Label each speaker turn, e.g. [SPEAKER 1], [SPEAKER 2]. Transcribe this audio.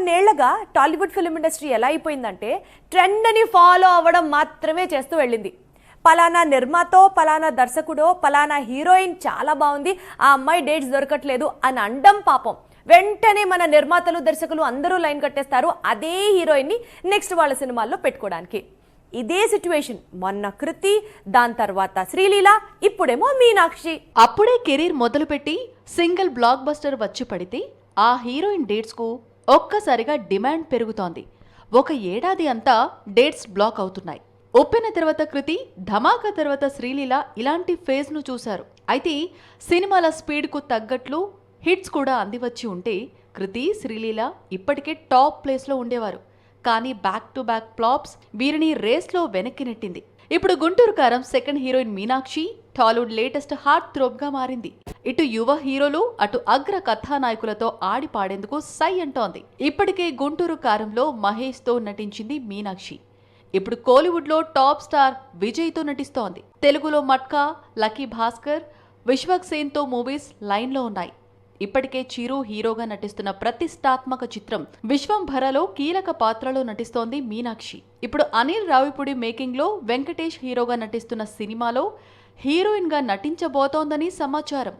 [SPEAKER 1] కొన్నేళ్లుగా Tollywood film industry ఎలా అయిపోయిందంటే ట్రెండ్ని ఫాలో అవ్వడం మాత్రమే చేస్తూ వెళ్ళింది. పలానా నిర్మాతో, పలానా దర్శకుడో, పలానా హీరోయిన్ చాలా బాగుంది, ఆ అమ్మాయి డేట్స్ దొరకట్లేదు అని అండం పాపం. వెంటనే మన నిర్మాతలు, దర్శకులు అందరూ లైన్ కట్టేస్తారు అదే హీరోయిన్ని నెక్స్ట్ వాళ్ళ సినిమాల్లో పెట్టుకోవడానికి. ఇదే సిచ్యువేషన్ మొన్న కృతి, దాని తర్వాత శ్రీలీల, ఇప్పుడేమో మీనాక్షి.
[SPEAKER 2] అప్పుడే కెరీర్ మొదలుపెట్టి సింగిల్ బ్లాక్ బస్టర్ వచ్చి పడితే ఆ హీరోయిన్ డేట్స్కు ఒక్కసారిగా డిమాండ్ పెరుగుతోంది. ఒక ఏడాది అంతా డేట్స్ బ్లాక్ అవుతున్నాయి. ఉప్పెన తర్వాత కృతి, ధమాకా తర్వాత శ్రీలీల ఇలాంటి ఫేజ్ను చూశారు. అయితే సినిమాల స్పీడ్కు తగ్గట్లు హిట్స్ కూడా అందివచ్చి ఉంటే కృతి, శ్రీలీల ఇప్పటికే టాప్ ప్లేస్లో ఉండేవారు. కానీ బ్యాక్ టు బ్యాక్ ఫ్లాప్స్ వీరిని రేస్లో వెనక్కి నెట్టింది. ఇప్పుడు Guntur Kaaram second heroine Meenakshi Tollywood latest heart థ్రోబ్గా మారింది. ఇటు యువ హీరోలు, అటు అగ్ర కథానాయకులతో ఆడి పాడేందుకు సై అంటోంది. ఇప్పటికే గుంటూరు కారంలో మహేష్తో నటించింది మీనాక్షి. ఇప్పుడు కోలీవుడ్లో టాప్ స్టార్ విజయ్తో నటిస్తోంది. తెలుగులో మట్కా, లక్కీ భాస్కర్, విశ్వక్ సేన్తో మూవీస్ లైన్లో ఉన్నాయి. ఇప్పటికే చిరు హీరోగా నటిస్తున్న ప్రతిష్టాత్మక చిత్రం విశ్వంభరలో కీలక పాత్రలో నటిస్తోంది మీనాక్షి. ఇప్పుడు అనిల్ రావిపూడి మేకింగ్లో వెంకటేష్ హీరోగా నటిస్తున్న సినిమాలో హీరోయిన్గా నటించబోతోందని సమాచారం.